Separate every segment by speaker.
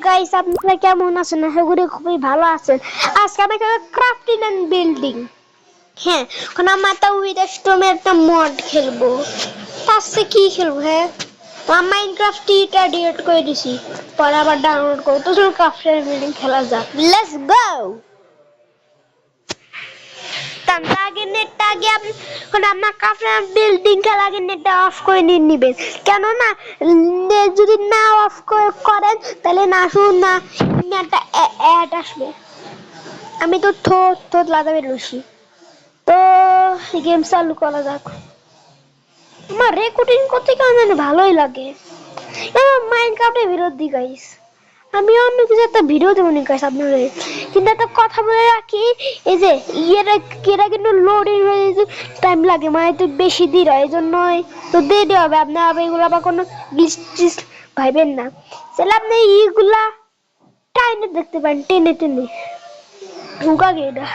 Speaker 1: Guys, আপনারা কেমন আছেন? আশা করি খুবই ভালো আছেন। আজকে আমি ক্রাফটিং এন্ড বিল্ডিং, হ্যাঁ, এখন আমরা তো উইথ স্টোমের একটা মড খেলবো। তারপরে কি খেলবো? হ্যাঁ, মাইনক্রাফট টা ডিলিট করে দিছি, পরে আবার ডাউনলোড করব। তো চলো ক্রাফটিং এন্ড বিল্ডিং খেলা যাক, লেটস গো। তার আগে নেটটা আগে এখন আমার ক্রাফটিং বিল্ডিং খেলা আগে নেটটা অফ করে নিবেন, কেন না যদি না অফ করেন তাহলে না শুন না একটা অ্যাড আসবে। আমি তো থোত লাগাবে রয়েছি। তো গেম চালু করা যাক। আমার রেকর্ডিং করতে কেমন জানি ভালোই লাগে। মাইনক্রাফটের বিরোধী গাইস, আমি অন্য কিছু একটা ভিডিও দেবো নি গাইস আপনাদের, কিন্তু একটা কথা বলে রাখি, এই যে এরা কিন্তু লোডিং হয়ে টাইম লাগে, মানে একটু বেশি দিন হয়, এই জন্যই তো দেরি হবে। আপনার এগুলো আবার কোনো গ্লিচ ভাইবেন না, তাহলে আপনি এইগুলা টাইনে দেখতে পারেন, টেনে টেনে ঢুকাগে এটা।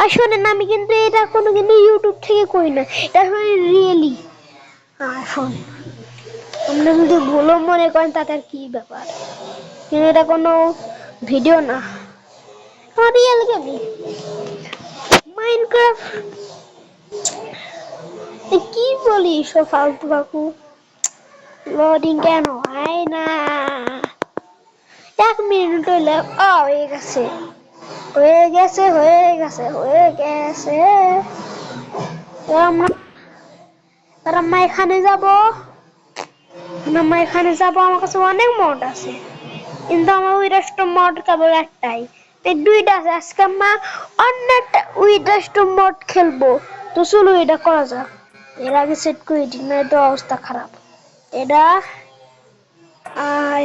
Speaker 1: আর শোনেন, আমি কিন্তু এটা কোনো কিন্তু ইউটিউব থেকে করি না, এটা রিয়েলি শোন। আপনি যদি ভুলও মনে করেন তাতে আর কি ব্যাপার, কিন্তু এটা কোনো ভিডিও না, রিয়েল গেমই মাইনক্রাফট। কি বলি সব ফালতু বাকু, লোডিং কেন হয় না? 1 মিনিট হইলে হয়ে গেছে, হয়ে গেছে, হয়ে গেছে, হয়ে গেছে। আমরা এখানে যাবো, আমার কাছে অনেক মড আছে, কিন্তু আমার উইডাস্ট মড কেবল একটাই, দুইটা আছে। আজকে আমরা অন্য একটা উইডাস্ট মড খেলবো। তো চলো এটা করা যাক। এর আগে সেট করে দিই, না তো অবস্থা খারাপ। এটা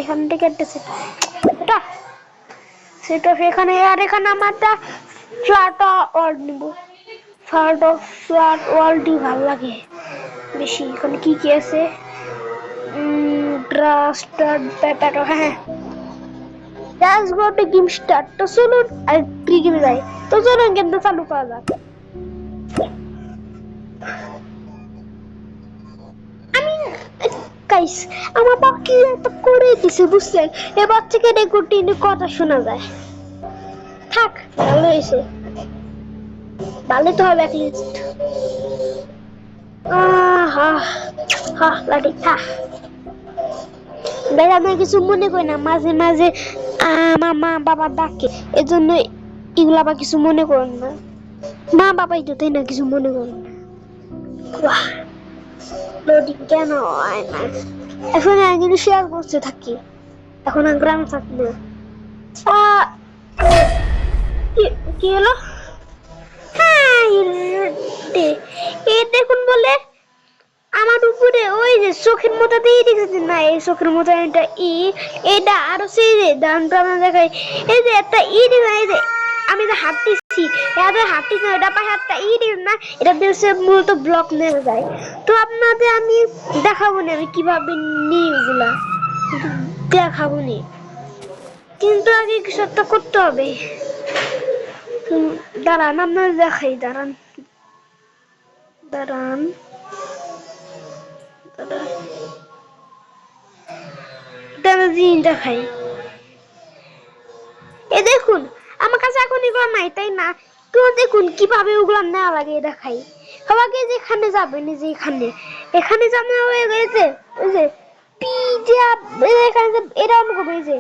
Speaker 1: এখান থেকে একটা সেট এখানে, আর এখানে আমরা একটা ফ্ল্যাট ওয়ার্ল্ড নিব। ফ্ল্যাট ওয়ার্ল্ডই ভালো লাগে বেশি। এখানে কি কি আছে? হ্যাঁ, let's go to game start. তো চলুন আর গেমে যাই। তো চলুন গেমটা চালু করা যাক। আমি গাইস, আমার বাবা কি একটা করে দিছে বুঝছেন, এবার থেকে রেকর্ডিং কথা শোনা যায়। থাক, ভালো হয়েছে, ভালো তো হবে অ্যাটলিস্ট। লাডি ভাই, আমি কিছু মনে করি না, মাঝে মাঝে আমার মা বাবা ডাকে, এজন্য এগুলো আবার কিছু মনে করেন না। মা বাবাই তো, তাই না, কিছু মনে করেন না। লোডিং কেন হয় না? এখন আমি শেয়ার করতে থাকি, এখন আর গ্রামে থাকি না। কি হলো? হ্যাঁ, দেখুন বলে আমার উপরে ওই যে চোখের মতো দিয়ে দেখেছেন না, এই চোখের মতো এটা এটা আরো সেই যে ডানটা দেখায়, এই যে একটা এই যে আমি যে হাঁটতেছি, হাঁটতেছি এটা পাশে একটা না, এটা দিয়ে মূলত ব্লক নেওয়া যায়। তো আপনাদের আমি দেখাবো না আমি কিভাবে নিই, ওগুলা দেখাবো নি, কিন্তু আগে কিছু একটা করতে হবে। দাঁড়ান, আপনার দেখাই, দাঁড়ান দাঁড়ান দেখাই। এ দেখুন, আমার কাছে এখন এগুলো নাই, তাই না? তো দেখুন কিভাবে ওগুলো নেওয়া লাগে দেখাই। সবাইকে যেখানে যাবেন, যে এখানে যাবে হয়ে গেছে, ওই যে এটা অন করবে, যে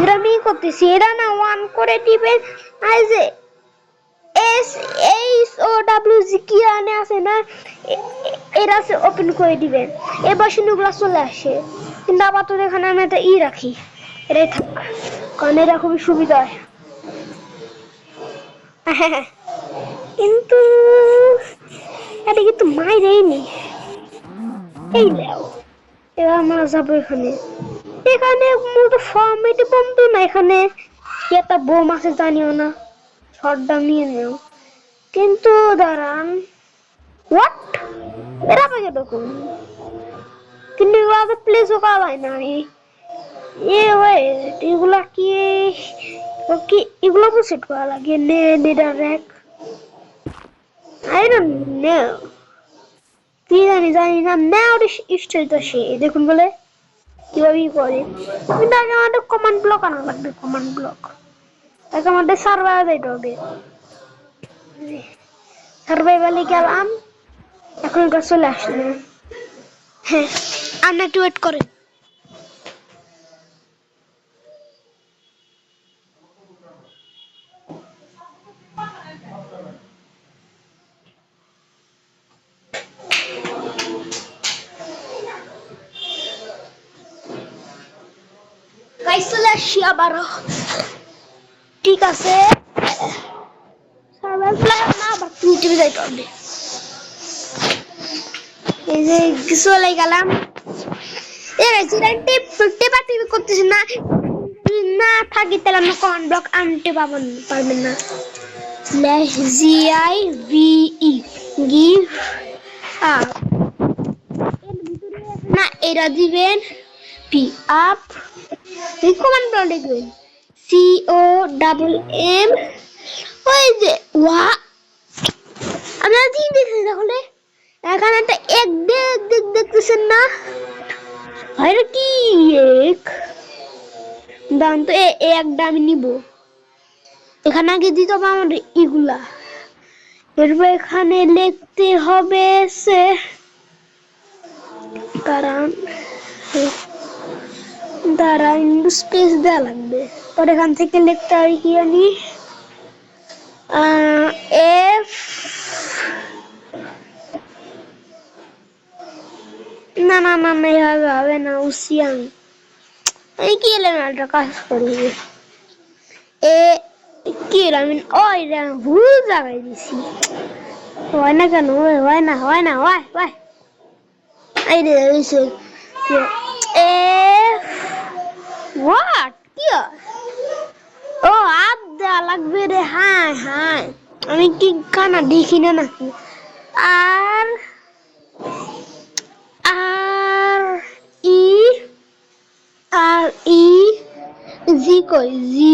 Speaker 1: এটা আমি করতেছি, এটা না ওয়ান করে দিবেন, আর যে SHOWG কি আনে আছে না, এটা ওপেন করে দিবেন, এবার শুনুগুলো চলে আসে। কিন্তু আপাতত এখানে আমি একটা রাখি, এটাই থাক, কারণ এটা খুবই সুবিধা হয়। কিন্তু এটা কিন্তু মাইরেই নেই। এই নাও, এবার আমরা যাবো এখানে মূলত ফর্মেটে বন্ধ না, এখানে কি একটা বোম আছে জানিও না, শটটা নিয়ে নেও। কিন্তু দাঁড়ান, হোয়াট, এরা পাকে দেখুন, কিন্তু এগুলো প্লেসও করা হয় না। এগুলা কি এগুলো সেট করা লাগে? নেডার র্যাক, আই ডোন্ট নো, কি জানি না। নাও স্টেজ আসে দেখুন বলে, কিভাবে করে কিন্তু আগে আমাদের কমান্ড ব্লক আনা লাগবে কমান্ড ব্লক আগে আমাদের সার্ভাইভাল দিতে হবে সার্ভাইভালে গেলাম এখন এটা চলে আসলো হ্যাঁ আপনি একটু ওয়েট করেন গাইস চলে আসছি আবারও ঠিক আছে সার্ভাইভাল না আবার ইউটিউবে যাইতে হবে এই যে চলে গেলাম টিপ করতেছি না না থাকি তাহলে আমরা কমান্ড ব্লক আনতে পারবেন না GIVE গিভ আপ না এরা দিবেন পি আপ এই কমান্ড ব্লক লিখবেন COMM ওই যে ওয়া আমরা দিয়ে দিয়েছি তাহলে এখানে একটা এক দেখতেছেন না আর কি এক দাম তো এক দাম নিব এখানে আগে দিতে হবে আমাদের এগুলা এরপর এখানে লিখতে হবে সে দাঁড়ান স্পেস দেওয়া লাগবে তোর এখান থেকে লিখতে হবে কি জানি এফ না না না না এভাবে হবে না উসিয়ান এই কি এলিমেন্টটা কাজ করবে এ কি আমি ওই ভুল জায়গায় দিছি হয় না কেন হয় না এই রে এ হোয়াট কি ও আপ দেওয়া লাগবে রে হ্যাঁ আমি কি কানা দেখি না নাকি আর আর ই আর ই জি কই জি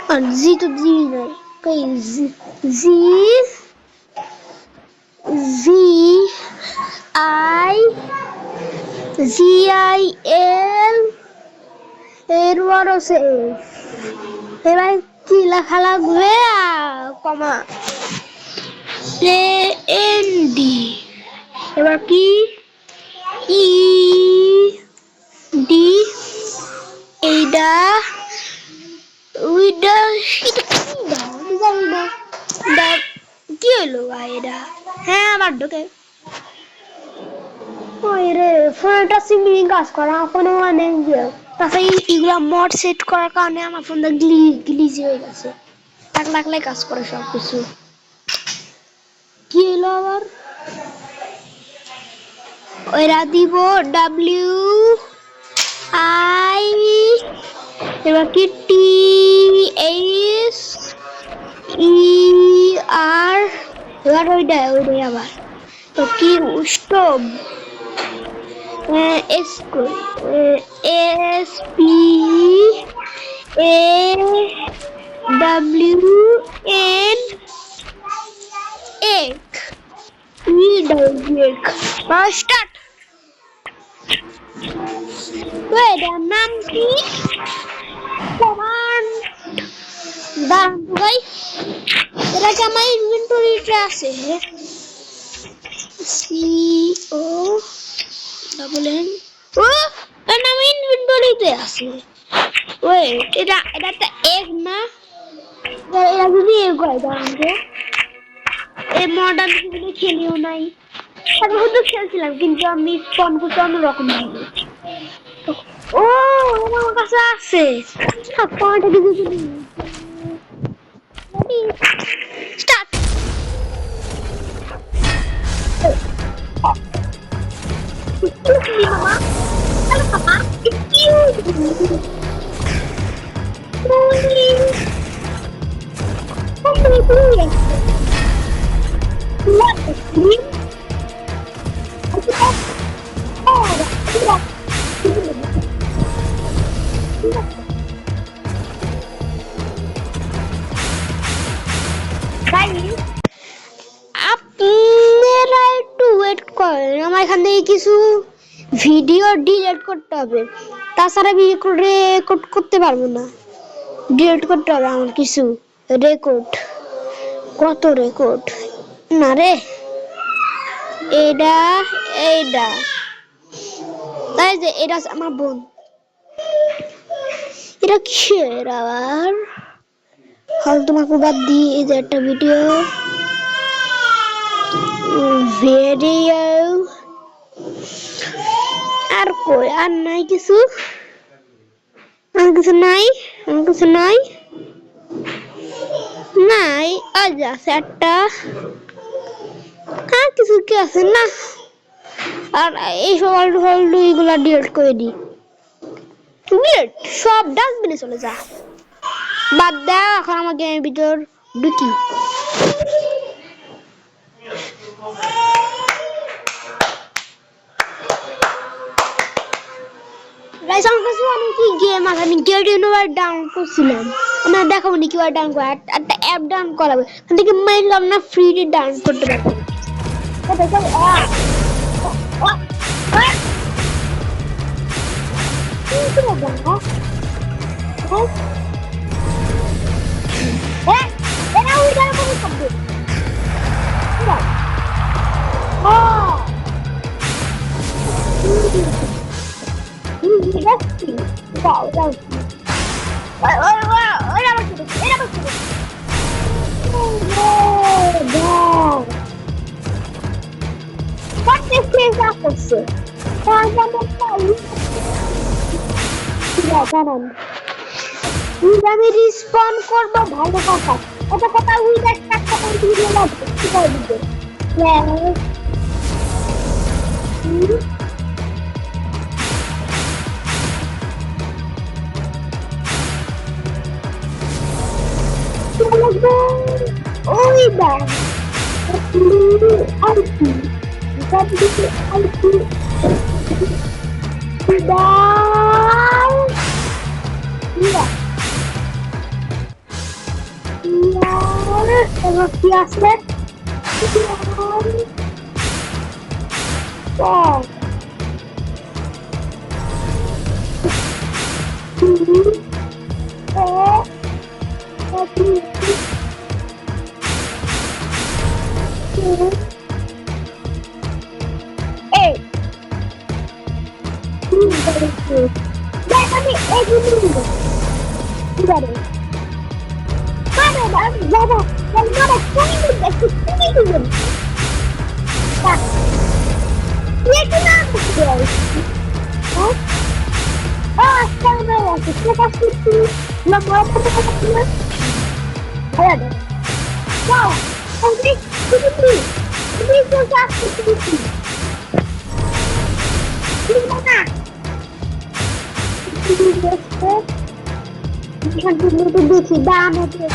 Speaker 1: আর জি তো জি নাই কই জি জি আই GIL এর বড় সে এবার কি লেখা লাগবে কমা AND এবার কি ED এইটা উইডা কি হলো ভাই এটা হ্যাঁ আবার ঢোকে ওই রে ফোনটা সিমিং কাজ করা কোনো মানে তাছাড়া এগুলা মড সেট করার কারণে আমার ফোনটা গ্লিচ হয়ে গেছে লাগলে কাজ করে সব কিছু কি হলো আবার ওইরা দিব WI এবার কি THER এবার ওইটাই আবার তো কি স্টোভ SPAWN egg start এটার নাম কি কমান্ড দাঁড়ান ভাই এটা কি আমার ইনভেন্টরিতে আছে CONN ও এর নাম ইনভেন্টরিতে আছে ওই এটা একটা এগ না এটা যদি এগ হয় দাঁড়ান এই মডার্ন গুলো খেলিও নাই আমি শুধু খেলছিলাম কিন্তু আমি স্পন করতে অন্যরকম ভাবে ও আমার কাছে আছে পয়েন্ট কিছু স্টার্ট মামা হ্যালো মামা What is this? আপনারা একটু ওয়েট করেন আমার এখান থেকে কিছু ভিডিও ডিলিট করতে হবে, তাছাড়া রেকর্ড করতে পারবো না। ডিলিট করতে হবে আমার কিছু রেকর্ড। কত রেকর্ড না রে, এইটা এইটা তাই যে এটা আমার বোন। এটা কিসের আবার? হল তোমাকে বাদ দিই, এই যে একটা ভিডিও ভিডিও আর কই আর নাই কিছু, আর কিছু নাই, আর কিছু নাই, নাই আজ আছে একটা, আর কিছু কি আছে না। আর এই সব আলটু ফালটু এগুলা ডিলিট করে দিই, ডিলিট সব ডাস্টবিনে চলে যা, বাদ দাও। এখন আমার গেমের ভিতর ঢুকি। গাইস আমার কাছে অনেকই গেম আছে, আমি গেট ইউনিভার ডাউনলোড করছিলাম। আমরা দেখাবো নি কিভাবে ডাউনলোড করে, একটা অ্যাপ ডাউনলোড করাবে, ওখান থেকে মাইনলাম না ফ্রি ডাউনলোড করতে পারবো। আমি রিসপন করবো ভালো কথা, ওটা কথা উইড একটা ভিডিও লাগবে কি করে দিবে। ওই দেখ আইটি সবদিকে আইটি দাও ইয়া এবার কি আসবে দেখি দাম হচ্ছে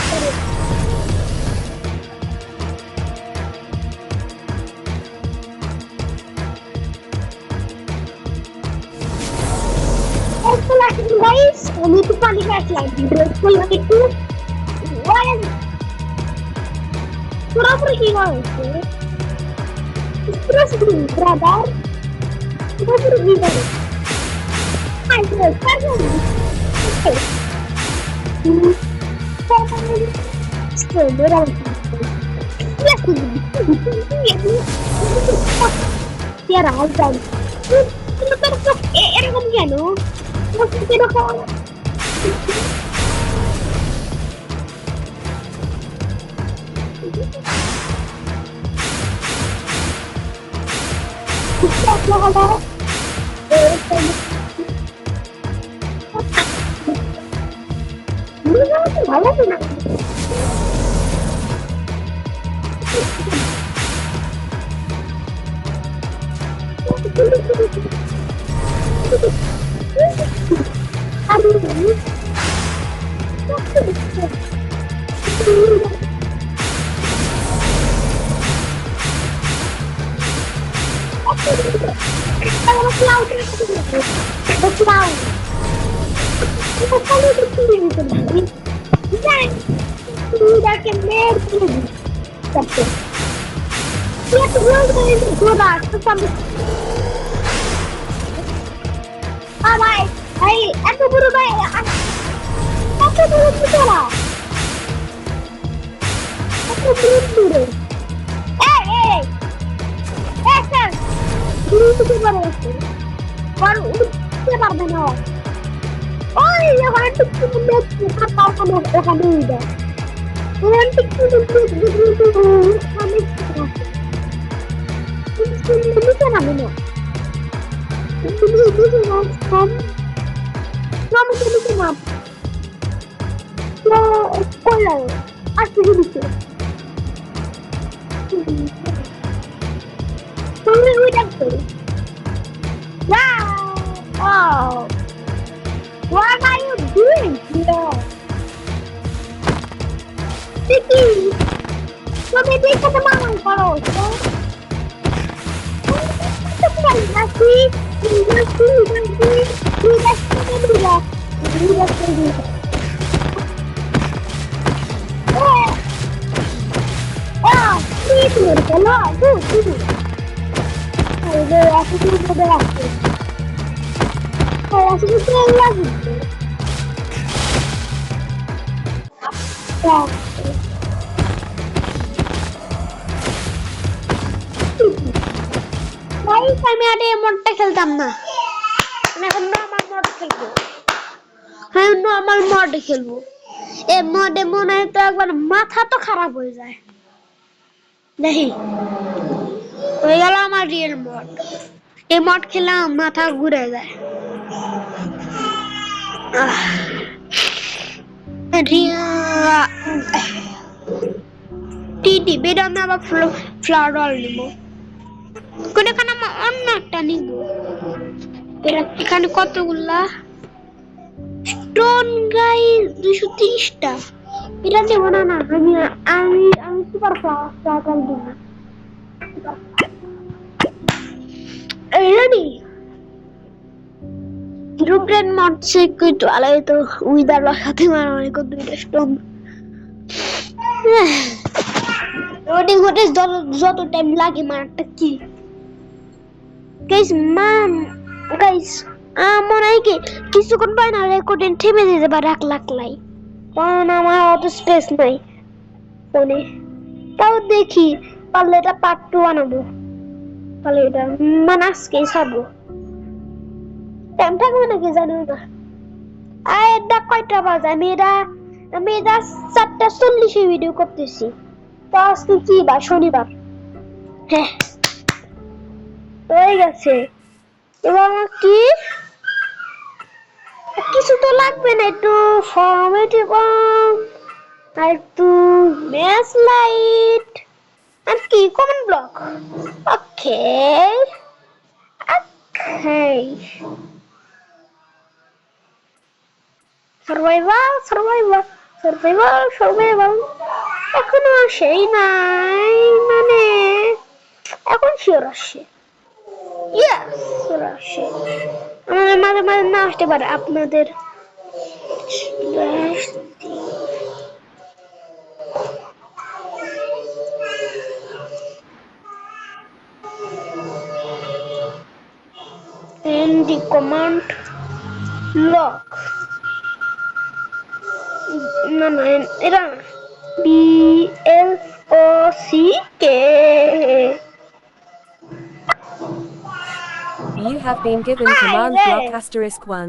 Speaker 1: guys, আমি একটু পানি খাচ্ছিলাম, ব্রেক করলাম একটু। পুরোপুরি কি হয়েছে পুরোপুরি ব্রাদার, পুরোপুরি কি করে এরকম কেন এরকম ভালো আছে না ভাই এত বড় ভাই এত বড় পিছলা এত দূরে এই এই এই স্যার দূরে পারে আছে আর উঠতে পারবে না ওই ওখানে টিকটু দেখতে পারতাম না ওখানে উঠে ওখানে টিকটু দেখতে আমি নিচে নামে না তুমি নিচে নাম নাম নিচে নাম তো কোলা আসতে দিতে তুমি উঠে তো wow what are you doing here Tiki তুমি দেখতে তো মামা করো তো Nasi, nasi, আমি আর এই মোডটা খেলতাম না এখন নরমাল মোড খেলবো হ্যাঁ নরমাল মোড খেলবো এই মোডে মনে হয় তো একবার মাথা তো খারাপ হয়ে যায় দেখি হয়ে গেল আমার রিয়েল মোড এই মোড খেলে মাথা ঘুরে যায় টিটি বেটা আমি আবার ফ্লাওয়ার নিব কোনখানে আমার অন্য একটা নিব এখানে কতগুলা স্টোন গাই 230টা এটা নেব না না আমি আমি আমি সুপার ফ্লাওয়ার দিব না রেডি রুগ্রেন মড চেক করতে আলাই তো উইদার লাগাতে মারামারি করে দুইটা স্টোন লোডিং হতে যত টাইম লাগে মারটা কি গাইস মনে হয় কি কিছুক্ষণ পরে না রেকর্ডিং থেমে যেতে পারে রাখলাই কারণ আমার অত স্পেস নাই ফোনে তাও দেখি পারলে এটা পার্ট 2 বানাবো তাহলে এটা মানে আজকেই ছাড়বো টাইম থাকবে নাকি জানি না আর এটা কয়টা বাজে আমি এটা 4:40 ভিডিও করতেছি তো আজকে কি বার শনিবার হ্যাঁ হয়ে গেছে এবার আমার কি কিছু তো লাগবে না একটু ফর্মেটিভ আর একটু ম্যাচ লাইট আর কি কমেন্ট ব্লক ওকে ওকে সার্ভাইভাল এখনো আসেই নাই মানে এখন শিওর আসে আমাদের মাঝে মাঝে না আসতে পারে আপনাদের in the command log না না এটা BLOCK
Speaker 2: You have been given command block *1.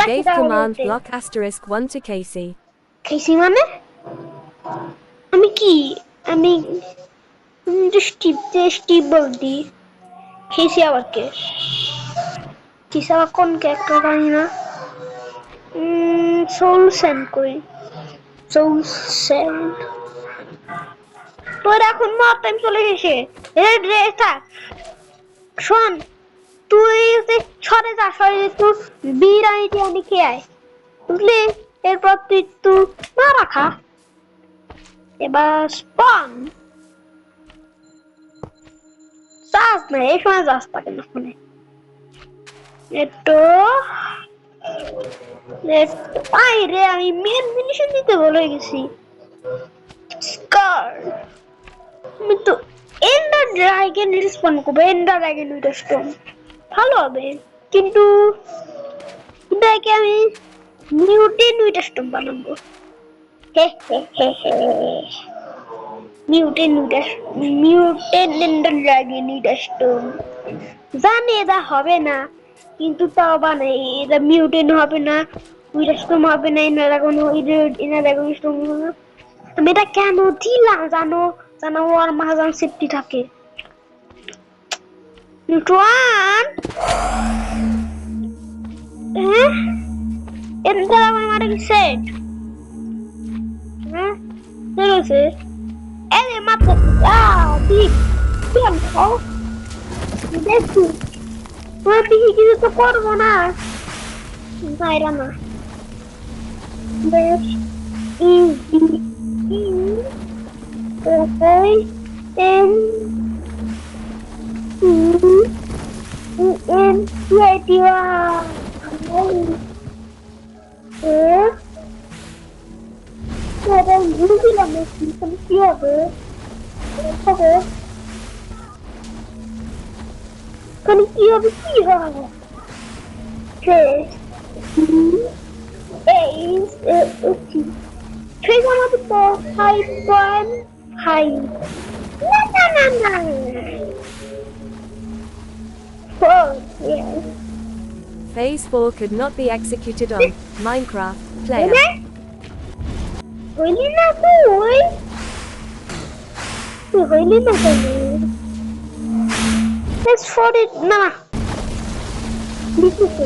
Speaker 2: Gave command block *1 to Casey.
Speaker 1: Casey মানে আমি কি আমি স্টিভ বলদি Casey আবার কে Casey আবার কোন ক্যারেক্টার জানি না সোল সেন্ড করি সোল সেন্ড তোর এখন মার টাইম চলে গেছে রে থাক শোন তুই সরে যা তুই বিরিয়ানিটি আনি খেয়ে আয় বুঝলি এরপর তুই না রাখা এবার স্পন চাষ না এই সময় চাষ থাকে না ফোনে একটু রে আমি মেন জিনিসে দিতে ভুলে গেছি স্কার আমি তো এন্ডার ড্রাগন রিসপন্ড করবো এন্ডার ড্রাগন উইথ স্টোন ভালো হবে কিন্তু দেখে আমি মিউটেন উইটা স্টোন বানাবো। হে হে হে হে মিউটেন ড্রাগন উইটা স্টোন জানি এটা হবে না, কিন্তু তাও বানাই। এটা মিউটেন হবে না, উইটা স্টোন হবে না, এনার ড্রাগন স্টোন হবে না। আমি এটা কেন দিলাম জানো? জানো ওর মাঝান সেফটি থাকে। নিউট্রন হ্যাঁ এটা আমার মারা গেছে। হ্যাঁ চলেছে এই মাত্র ঠিক কি আমো দেখি তোমার দিকে কিছু তো করবো না, বাইরা না বেশ easy okay N N creative বুঝলাম কি হবে হবে কি হবে কি হবে ঠিক আমাদের তো 5.5 না না না না yes.
Speaker 2: Phase 4 could not be executed on Minecraft player.
Speaker 1: হইলি না তুই হইলি না কেন? Let's for it না লিখতে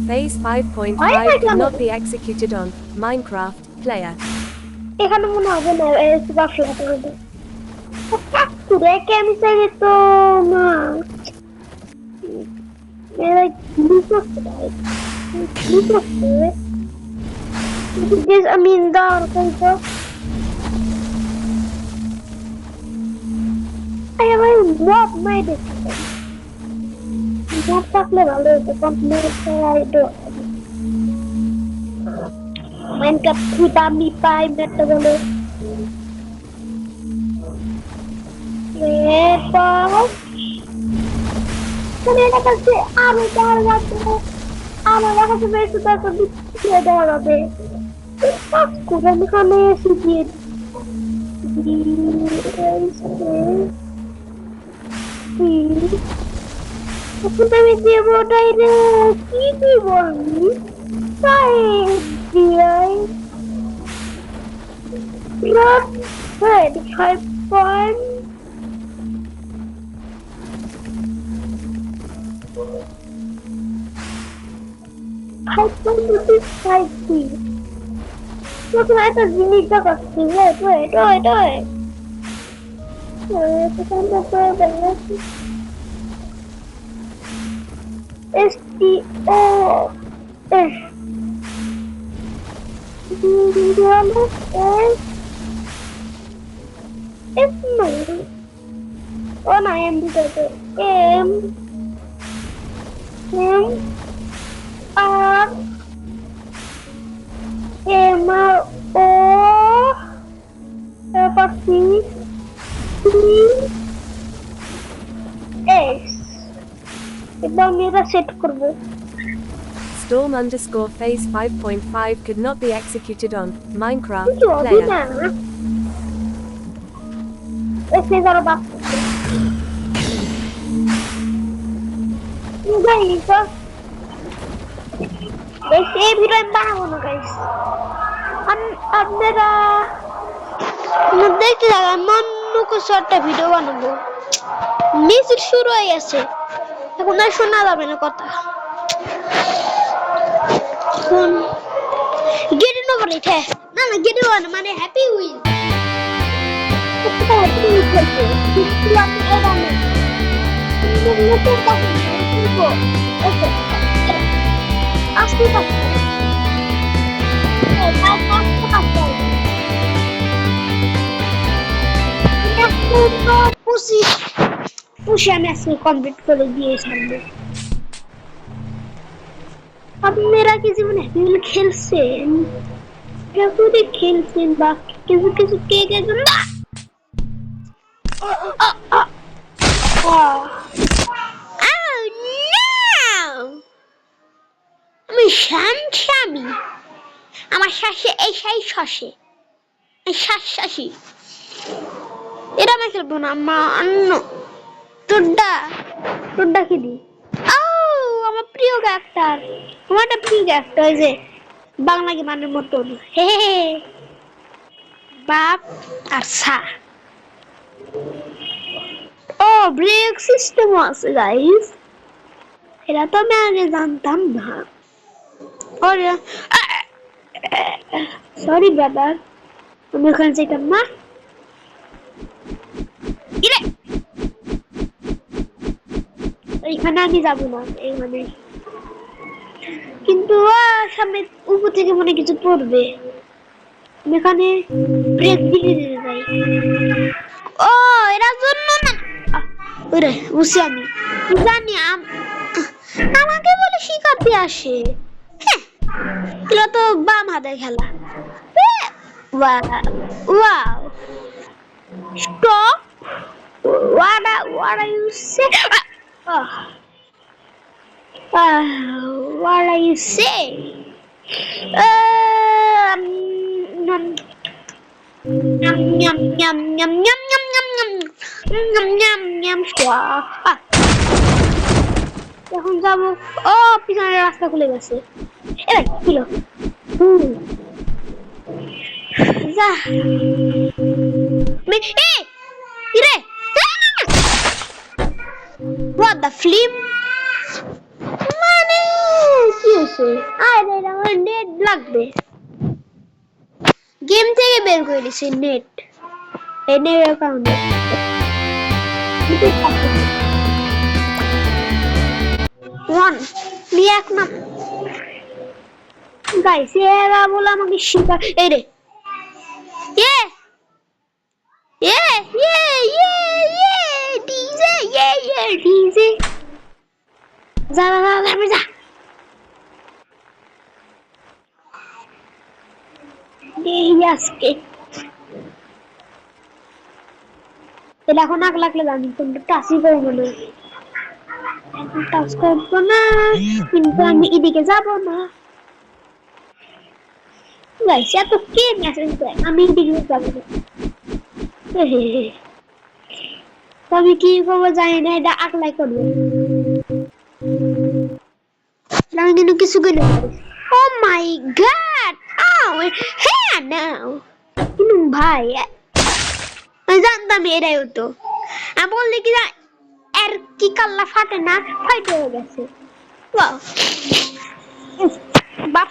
Speaker 2: Phase 5.5 could not be executed on Minecraft player.
Speaker 1: এখানে মনে হবে না বাফলা করবে রেখে আমি চাই তো না এরা কি করতে পারে কি করতে this I mean down কিন্তু I have a lot made it not থাকলে ভালো হতো কমপ্লিট আইডো Minecraft খুদা আমি পাই মেটা বলে আমার কাছে আরো দেওয়া যাবে আমার কাছে বেশি টাকা দিয়ে দেওয়া যাবে আমি খানে এসে দিয়ে আমি দেবো ওটাই রে কি দিব আমি তাই দিয়াই 5 Look at the unique dog of the wait. STO S no. Oh no, I am the M R M O F C T S এটা আমি এটা সেট করব
Speaker 2: Storm_phase 5.5 could not be executed on Minecraft
Speaker 1: কিছু হবে
Speaker 2: player.
Speaker 1: না এসে যারা বাস guys এই ভিডিও আমি বানাবো না গাইস আপনারা দেখতে থাকুন অন্য কিছু একটা ভিডিও বানাবো মিউজিক শুরু হয়ে গেছে এখন আর শোনা যাবে না কথা গেট ইন ওভার ইট না গেট ইন ওভার মানে হ্যাপি উইল আসতে পারছি পুষি পুষি আমি আজকে কমপ্লিট করে দিয়ে ছাড়বো। আপনারা কি জীবনে হ্যাপি খেলছেন? হ্যাপি খেলছেন বা কিছু কিছু কে কে না? আমি স্বামী আমার শ্বাসে এই শ্বাসে এই শ্বাসি এটা আমি খেলবো না অন্য তোরটা কি দি আমার প্রিয় ক্যারেক্টার আমার একটা প্রিয় ক্যারেক্টার যে বাংলা গানের মতন হে বাপ আর সা ও ব্রেক সিস্টেম আছে গাইস এটা তো আমি আগে জানতাম না সরি ব্রাদার আমি ওখানে যেতাম না এইখানে আমি যাবো না এইখানে কিন্তু সামনে উপর থেকে মনে কিছু পড়বে আমি এখানে ব্রেক দিয়ে দিতে যাই ও এরা জন্য না ওরে বুঝছি আমি জানি আমাকে বলে শিখাতে আসে হ্যাঁ এগুলো তো বাম হাতের খেলা wow stop what are you saying what are you saying yum yum yum yum yum yum yum yum yum yum এখন যাবো ও পিছনের রাস্তা খুলে গেছে এবার ছিল যা রে what the flip মানে কি হয়েছে আরে আমার নেট লাগবে গেম থেকে বের করে দিছি নেট এনে অ্যাকাউন্ট ওয়ান এক নাম গাইস এরা বলে আমাকে শিখা এই রে ডিজে যা আজকে এখন আগ লাগলে জানি কিন্তু টাচই করবো না টাচ করবো না কিন্তু আমি এদিকে যাবো না গাইস এত কে মেসেজ দেয় আমি এদিকে যাবো না আমি কি করবো জানি না এটা আগলাই করবো আমি কিন্তু কিছু করি ও মাই গড হ্যাঁ নাও কিন্তু ভাই আমি জানতাম এরাই হতো আমি বললি কি এর কি কাল্লা ফাটে না ফাইট হয়ে গেছে বাপ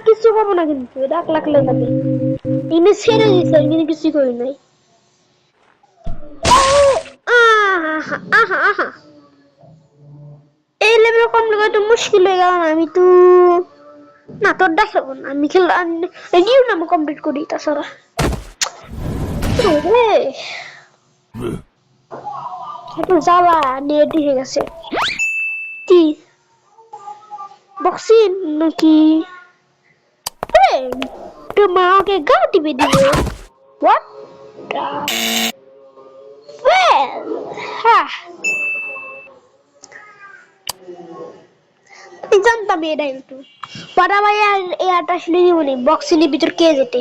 Speaker 1: কিছু করবো না কিন্তু ডাক লাগলে যাবে ইনি ছেড়ে দিচ্ছে কিন্তু কিছু করি নাই এই লেভেল কমপ্লিট করতে মুশকিল হয়ে গেল না আমি তো না তোর দেখাবো না আমি খেললাম নিউ নাম কমপ্লিট করি তাছাড়া জ্বালা নেট হয়ে গেছে কি বক্সিং নাকি তোমার আমাকে গা টিপে দিবে what জানতাম এটাই একটু পাড়া ভাই আর এয়ারটা শুনে দিবনি বক্সিং এর ভিতর কে যেতে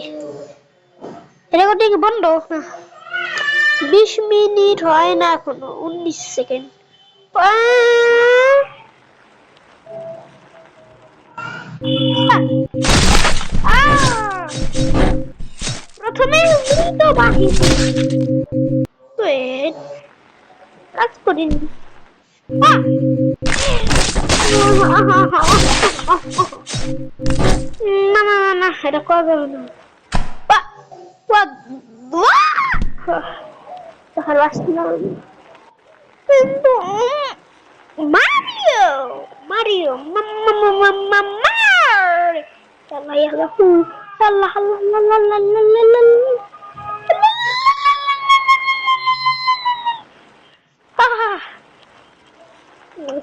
Speaker 1: এটা করতে কি বন্ধ না 20 মিনিট হয় না এখনো 19 সেকেন্ড প্রথমে তো বাকি কাজ করিনি এটা করা যাবে না। তাহলে আসলাম কিন্তু মারিও মারিও মার আল্লাহ ইয়াহু আল্লাহ আল্লাহ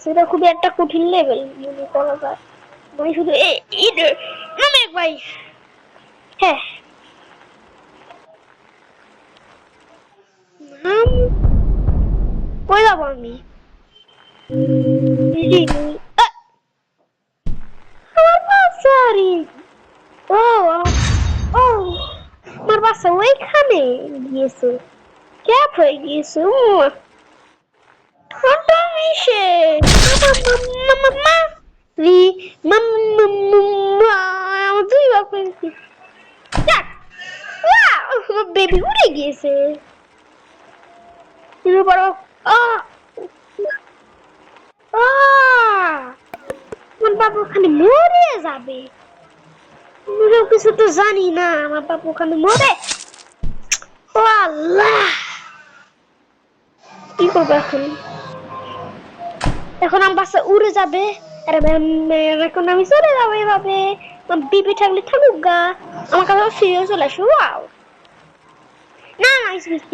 Speaker 1: সেটা খুবই একটা কঠিন লেভেল মনে করা যায় মানে শুধু নামে ভাই হ্যাঁ নাম কই যাবো আমি সরি ও ও আমার বাসা ওইখানে গিয়েছে ক্যাপ হয়ে গিয়েছে বেবি উড়ে গিয়েছে আমার বাবা ওখানে মরে যাবে কিছু তো জানি না আমার বাবা ওখানে মরে ও আল্লাহ কি করবো এখন এখন আমার বাসা উড়ে যাবে এখন আমি চলে যাবো এভাবে বিবি থাকলে থাকুক গা আমার কাছে ফিরে চলে আসো না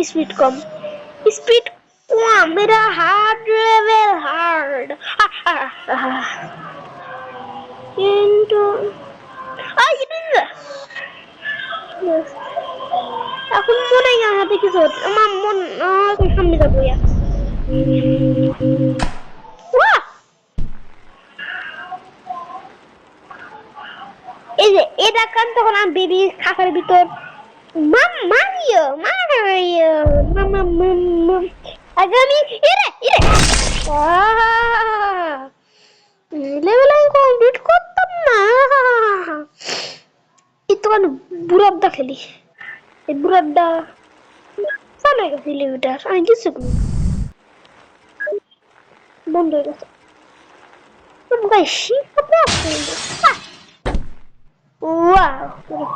Speaker 1: স্পিড কম স্পিড কম মেরা হার্ড লেভেল হার্ড কিন্তু এখন মনে হয় হাতে কিছু আমার মন সামনে যাবো এই যে এটা কান তখন আমি বেবি খাতার ভিতর মারিও আগামী লেভেল আমি কমপ্লিট করতাম না একটুখানি বুড়াবদা খেলি এই বুড়াবদা চালু হয়ে গেছে লিমিটার আমি কিছু বন্ধ হয়ে গেছে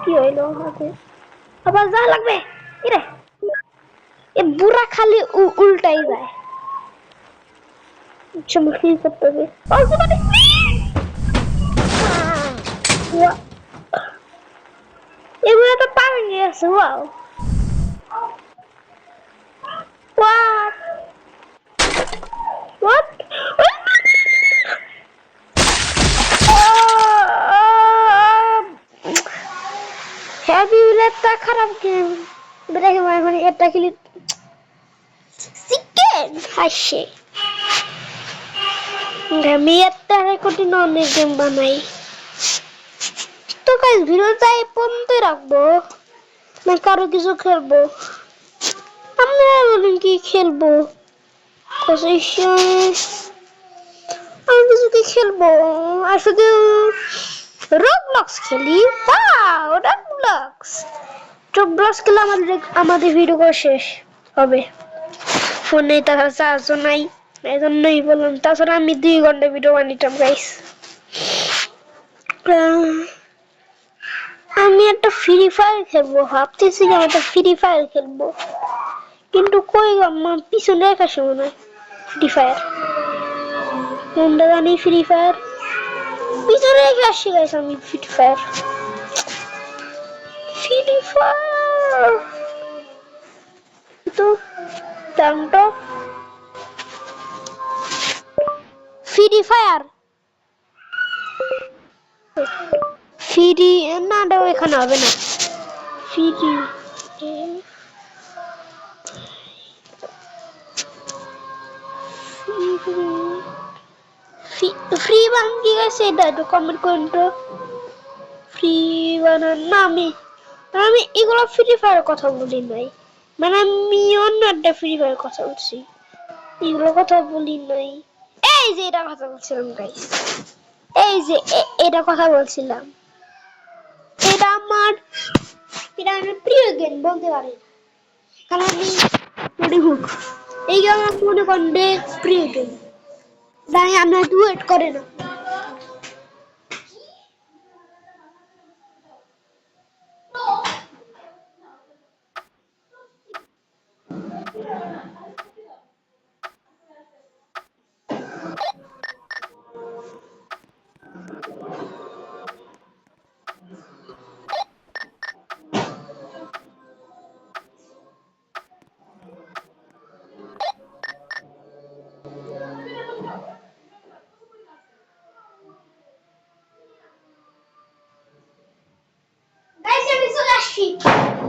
Speaker 1: কি হইলো হাতে আবার যা লাগবে এরে এ বুড়া খালি উল্টাই যায় চমকি করতে হবে এগুলো তো পানি নিয়ে আছে ওয়াও What? Heavy লেটটা খারাপ গেম দেখে মানে এটা খেলি চিকেন হাসে আমি একটা কঠিন অনেক গেম বানাই তো গাইস ভিডিওটা এই পর্যন্ত রাখবো না কারো কিছু খেলবো আমরা বলুন কি খেলবো আমি কিছু কি খেলবো আসলে রবলক্স খেলি রবলক্স খেলে আমাদের ভিডিও শেষ হবে ফোনে তাছাড়া চার্জও নাই এই জন্যই বললাম তাছাড়া আমি 2 ঘন্টা ভিডিও বানাইতাম গাইস আমি একটা ফ্রি ফায়ার খেলবো ভাবতেছি আমি একটা ফ্রি ফায়ার খেলবো কিন্তু কই আমার পিছনে রেখে মনে হয় ফ্রি ফায়ার কোনটা জানি ফ্রি ফায়ার পিছনে রেখে আসছি গাইস আমি ফ্রি ফায়ার তো টামটো ফ্রি ফায়ার ফ্রি না দাও এখানে হবে না ফ্রি ফ্রি বানান কি গাইস এটা একটু কমেন্ট করুন তো ফ্রি বানান না আমি এগুলো ফ্রি ফায়ারের কথা বলি নাই মানে আমি অন্য একটা ফ্রি ফায়ারের কথা বলছি এগুলো কথা বলি নাই এই যে এটা কথা বলছিলাম গাইস এই যে এটা কথা বলছিলাম এটা আমার প্রিয় গেম বলতে পারেন কারণ আমি মনে হোক এই গেম আমার মনে করেন প্রিয় গেম তাই আমরা ডুয়েট করে না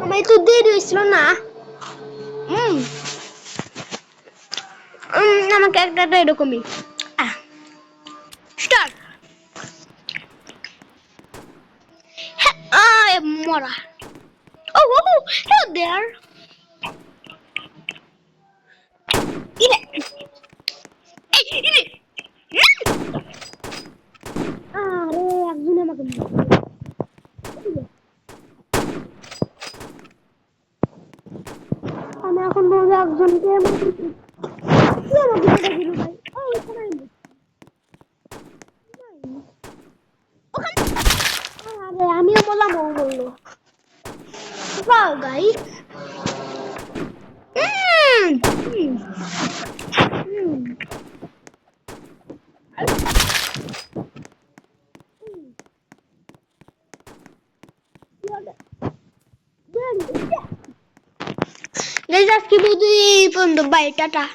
Speaker 1: আমি তো দেরি হয়েছিল না আমাকে একটা এরকমই স্টার্ট মরা Oh, hello there. আরে একজন আমাকে আমি এখন বলবো একজনকে আরে আমিও বললাম ও বললো গাইস আজকে বুঝি পর্যন্ত বাই টাটা